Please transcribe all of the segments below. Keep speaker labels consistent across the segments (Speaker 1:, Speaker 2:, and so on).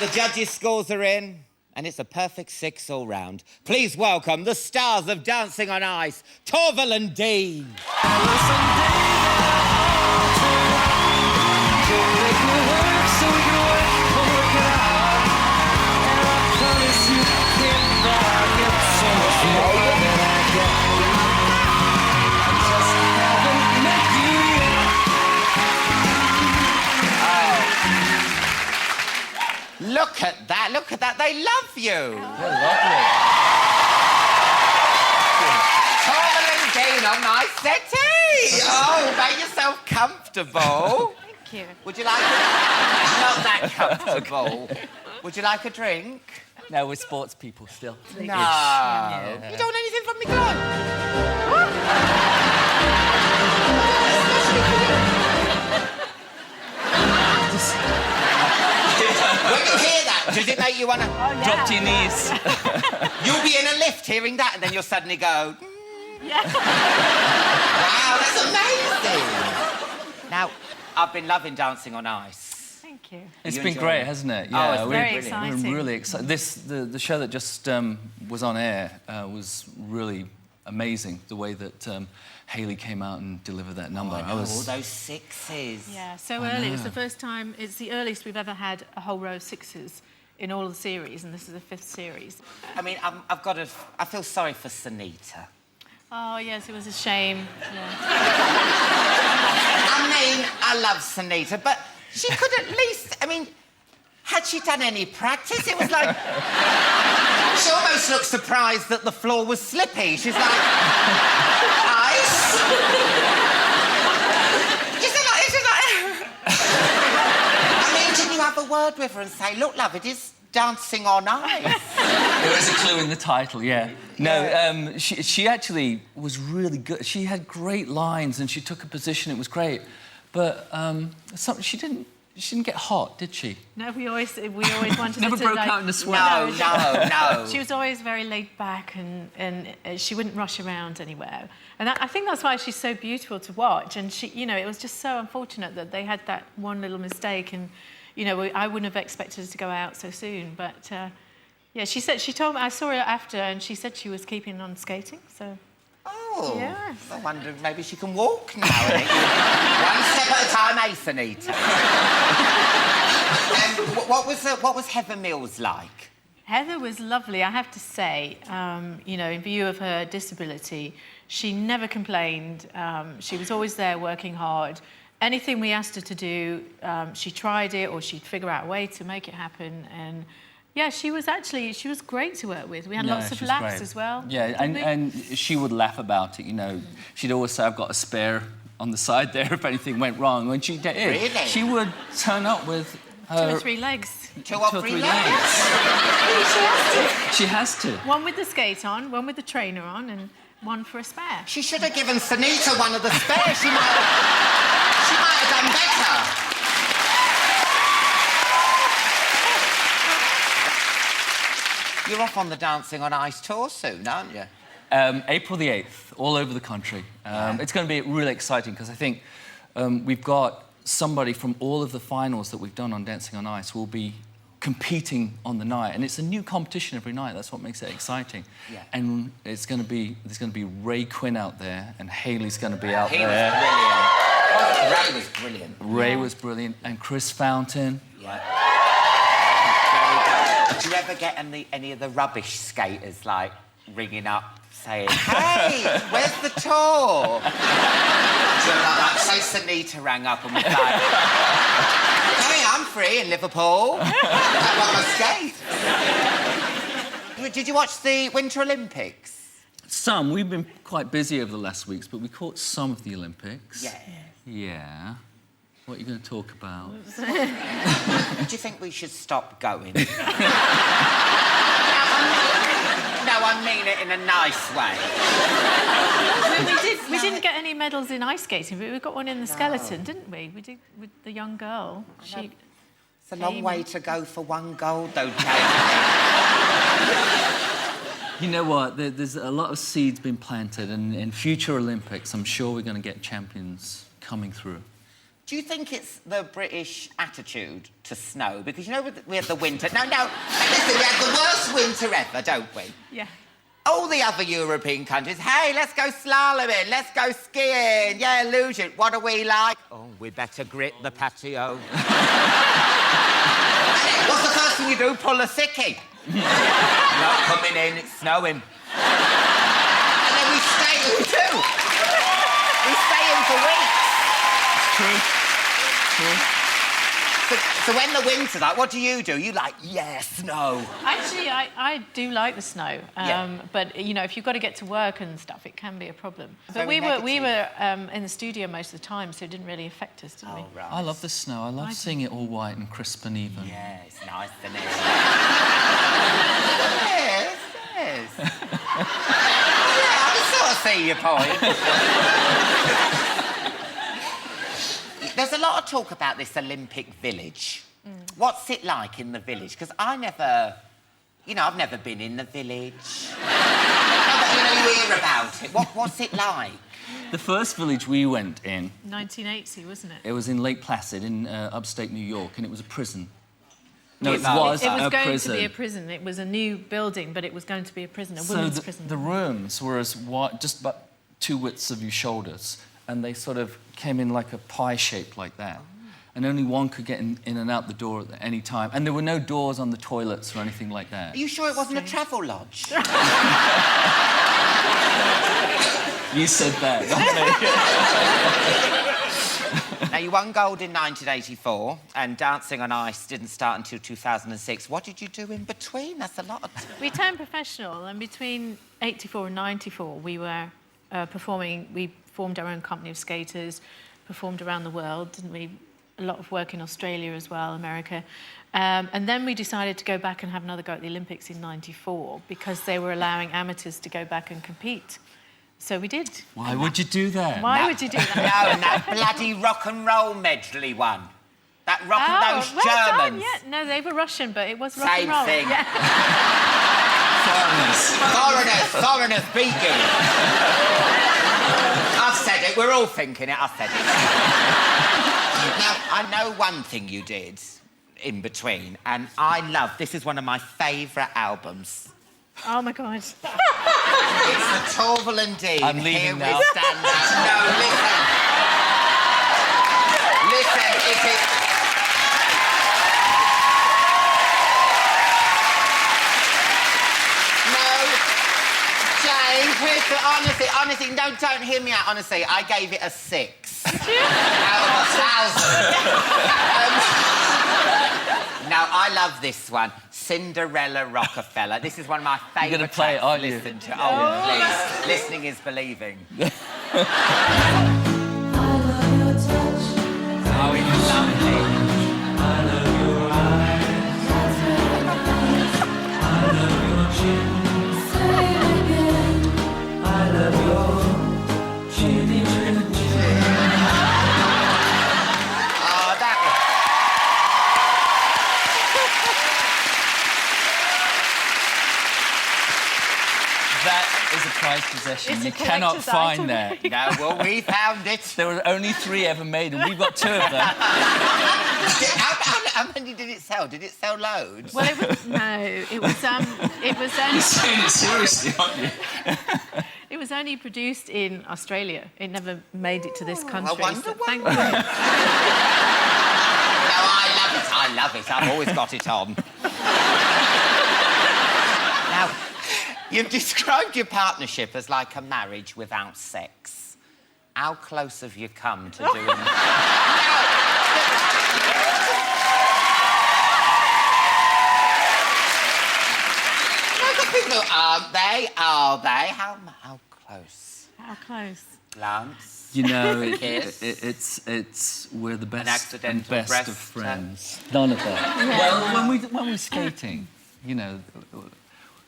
Speaker 1: the judges' scores are in, and it's a perfect 6 all round. Please welcome the stars of Dancing on Ice, Torvill and Jayne. Look at that, they love you.
Speaker 2: They're lovely.
Speaker 1: Torvill and Jayne on my settee. Oh, make yourself comfortable.
Speaker 3: Thank you.
Speaker 1: Would you like not that comfortable. Would you like a drink?
Speaker 2: No, we're sports people still.
Speaker 1: No.
Speaker 2: Yeah.
Speaker 1: You don't want anything from me, go on. When you hear that, does it make you want to...
Speaker 2: Drop to your knees.
Speaker 1: You'll be in a lift hearing that, and then you'll suddenly go...
Speaker 3: Yeah.
Speaker 1: Wow, that's amazing. Now, I've been loving Dancing on Ice.
Speaker 3: Thank you.
Speaker 2: It's
Speaker 1: You
Speaker 2: been
Speaker 1: enjoy
Speaker 2: great,
Speaker 1: it?
Speaker 2: hasn't it?
Speaker 1: Oh, it's
Speaker 3: very
Speaker 2: we're
Speaker 3: exciting.
Speaker 2: really excited. The show that just was on air was really amazing. The way that Hayley came out and delivered that number.
Speaker 1: I know, all those sixes.
Speaker 3: Yeah, so early. It was the first time, it's the earliest we've ever had a whole row of sixes in all of the series, and this is the 5th series.
Speaker 1: I mean, I feel sorry for Sunita.
Speaker 3: Oh, yes, it was a shame. Yeah.
Speaker 1: I mean, I love Sunita, but she could at least... I mean, had she done any practice? It was like... She almost looked surprised that the floor was slippy. She's like... Ice? She's like... I mean, didn't you have a word with her and say, look, love, it is Dancing on Ice?
Speaker 2: There is a clue in the title, yeah. No, she actually was really good. She had great lines and she took a position. It was great, but she didn't get hot, did she?
Speaker 3: No, we always wanted her
Speaker 2: Never
Speaker 3: to...
Speaker 2: broke
Speaker 3: like,
Speaker 2: out in a sweat.
Speaker 1: No.
Speaker 3: She was always very laid back and she wouldn't rush around anywhere. And I think that's why she's so beautiful to watch. And she, you know, it was just so unfortunate that they had that one little mistake and, you know, I wouldn't have expected her to go out so soon. But, yeah, she told me, I saw her after and she said she was keeping on skating, so...
Speaker 1: Oh,
Speaker 3: yes.
Speaker 1: I wonder if maybe she can walk now. One step at a time, Anita. What was Heather Mills like?
Speaker 3: Heather was lovely, I have to say. You know, in view of her disability, she never complained. She was always there working hard. Anything we asked her to do, she tried it or she'd figure out a way to make it happen. And yeah, she was great to work with. We had lots of laughs as well.
Speaker 2: Yeah, and she would laugh about it, you know. She'd always say, I've got a spare on the side there if anything went wrong. When she did,
Speaker 1: really?
Speaker 2: She would turn up with her...
Speaker 3: 2 or 3 legs.
Speaker 1: Two or three legs?
Speaker 2: She has to.
Speaker 3: One with the skate on, one with the trainer on, and one for a spare.
Speaker 1: She should have given Sunita one of the spares. She might have done better. You're off on the Dancing on Ice tour soon, aren't you?
Speaker 2: April the 8th, all over the country. It's going to be really exciting because I think we've got somebody from all of the finals that we've done on Dancing on Ice will be competing on the night, and it's a new competition every night. That's what makes it exciting.
Speaker 1: Yeah.
Speaker 2: And there's going to be Ray Quinn out there, and Hayley's going to be out
Speaker 1: He
Speaker 2: there.
Speaker 1: was brilliant.
Speaker 2: Ray was brilliant, and Chris Fountain.
Speaker 1: Yeah. Do you ever get any of the rubbish skaters, like, ringing up saying, hey, where's the tour? So, like, say Sunita rang up and was like, hey, I'm free in Liverpool. I want my skate. Did you watch the Winter Olympics?
Speaker 2: Some. We've been quite busy over the last weeks, but we caught some of the Olympics.
Speaker 1: Yeah.
Speaker 2: Yeah. What are you going to talk about?
Speaker 1: Do you think we should stop going? No, I mean it in a nice way.
Speaker 3: We didn't get any medals in ice skating, but we got one in the skeleton, didn't we? We did with the young girl.
Speaker 1: It's a long way to go for one gold, though, Jayne.
Speaker 2: You know what? There's a lot of seeds been planted, and in future Olympics, I'm sure we're going to get champions coming through.
Speaker 1: Do you think it's the British attitude to snow? Because, you know, we had the winter... No, listen, we had the worst winter ever, don't we?
Speaker 3: Yeah.
Speaker 1: All the other European countries, hey, let's go slaloming, let's go skiing, yeah, illusion. What are we like? Oh, we better grit the patio. What's the first thing you do? Pull a sickie. Not coming in, it's snowing. And then we stay in too. We stay in for weeks. True. So when the winter's like, what do? You like, yeah, snow.
Speaker 3: Actually, I do like the snow,
Speaker 1: Yeah.
Speaker 3: but you know, if you've got to get to work and stuff, it can be a problem. But
Speaker 1: Very
Speaker 3: we were
Speaker 1: negative.
Speaker 3: in the studio most of the time, so it didn't really affect us, did we?
Speaker 1: Oh, right.
Speaker 2: I love the snow. I love seeing it all white and crisp and even.
Speaker 1: Yeah, it's nice, isn't it? Yes. Yeah, I can sort of see your point. There's a lot of talk about this Olympic village. What's it like in the village? Because I've never been in the village. You hear about it. What's it like?
Speaker 2: The first village we went in...
Speaker 3: 1980, wasn't it?
Speaker 2: It was in Lake Placid in upstate New York, and it was a prison. No,
Speaker 1: It
Speaker 2: it was
Speaker 3: It was
Speaker 2: a
Speaker 3: going
Speaker 2: prison.
Speaker 3: to be a prison. It was a new building, but it was going to be a prison, a women's prison.
Speaker 2: The rooms were as wide, just about 2 widths of your shoulders, and they sort of came in like a pie shape like that. And only one could get in and out the door at any time. And there were no doors on the toilets or anything like that.
Speaker 1: Are you sure it wasn't a travel lodge?
Speaker 2: You said that.
Speaker 1: Now, you won gold in 1984, and Dancing on Ice didn't start until 2006. What did you do in between? That's a lot of...
Speaker 3: We turned professional, and between 84 and 94, we were performing. We formed our own company of skaters, performed around the world, didn't we? A lot of work in Australia as well, America. And then we decided to go back and have another go at the Olympics in 94 because they were allowing amateurs to go back and compete. So we did.
Speaker 2: Why would you do that?
Speaker 3: Why would you do that?
Speaker 1: No, and that bloody rock and roll medley one. That rock and those
Speaker 3: well
Speaker 1: Germans.
Speaker 3: done, yeah. No, they were Russian, but it was rock
Speaker 1: Same
Speaker 3: and roll.
Speaker 1: thing.
Speaker 3: Yeah.
Speaker 1: Foreigners, beacon. I've said it, we're all thinking it, I've said it. Now, I know one thing you did in between, and I love, this is one of my favourite albums.
Speaker 3: Oh, my God.
Speaker 1: It's the Torvill and Dean.
Speaker 2: I'm leaving
Speaker 1: Here
Speaker 2: now.
Speaker 1: we stand out. No, listen. Listen, it is... No, Jayne, honestly, no, don't hear me out. Honestly, I gave it a 6 out of 1,000. Now, I love this one. Cinderella Rockefeller. This is one of my favourite
Speaker 2: You're gonna play it,
Speaker 1: tracks
Speaker 2: aren't
Speaker 1: to
Speaker 2: you?
Speaker 1: listen to. Oh, please. Listening is believing. Oh, it's lovely. Oh, that was...
Speaker 2: That is a prized possession.
Speaker 3: It's a
Speaker 2: You cannot
Speaker 3: collector's
Speaker 2: find
Speaker 3: item.
Speaker 2: that.
Speaker 1: No, well, we found it.
Speaker 2: There were only 3 ever made, and we've got 2 of them.
Speaker 1: How many did it sell? Did it sell loads?
Speaker 3: Well, it was
Speaker 2: You're
Speaker 3: only,
Speaker 2: saying it seriously, aren't you?
Speaker 3: it was only produced in Australia. It never made it to this country.
Speaker 1: wonder
Speaker 3: so
Speaker 1: why.
Speaker 3: thank you.
Speaker 1: No, I love it. I've always got it on. Now, you've described your partnership as like a marriage without sex. How close have you come to doing People, aren't they? Are they? How close?
Speaker 3: How close?
Speaker 1: Glance.
Speaker 2: You know,
Speaker 1: Kiss.
Speaker 2: it's we're the best
Speaker 1: accidental
Speaker 2: and best
Speaker 1: breast
Speaker 2: of friends. None of that. Well, when we're skating, you know,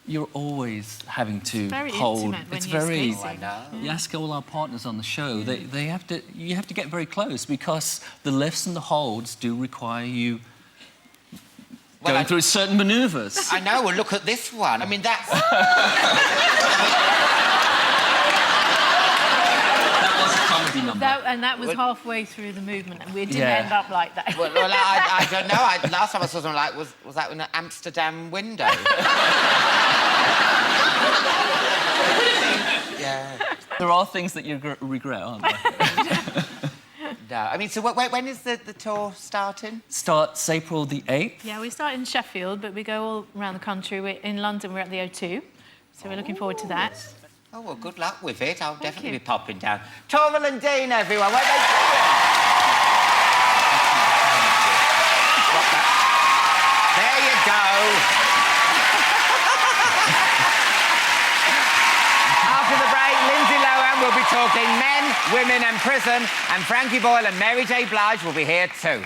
Speaker 2: you're always having to
Speaker 3: very
Speaker 2: hold.
Speaker 3: intimate when
Speaker 2: It's
Speaker 3: you're
Speaker 2: very.
Speaker 3: skating.
Speaker 1: I know.
Speaker 2: You ask all our partners on the show, you have to get very close because the lifts and the holds do require you
Speaker 1: Well,
Speaker 2: going through certain manoeuvres.
Speaker 1: I know, well, look at this one. I mean, that's...
Speaker 2: That was a comedy steady number.
Speaker 3: That was halfway through the movement, and we didn't end up like that.
Speaker 1: Well, I don't know. Last time I saw something like, was that in an Amsterdam window? Yeah.
Speaker 2: There are things that you regret, aren't there?
Speaker 1: No. I mean, so when is the tour starting?
Speaker 2: Starts April the 8th.
Speaker 3: Yeah, we start in Sheffield, but we go all around the country. In London, we're at the O2, so we're looking forward to that.
Speaker 1: Oh, well, good luck with it. I'll definitely be popping down. Torvill and Jayne, everyone. Where they doing? There you go. After the break, Lindsay Lohan will be talking men, women and prison, and Frankie Boyle and Mary J. Blige will be here too.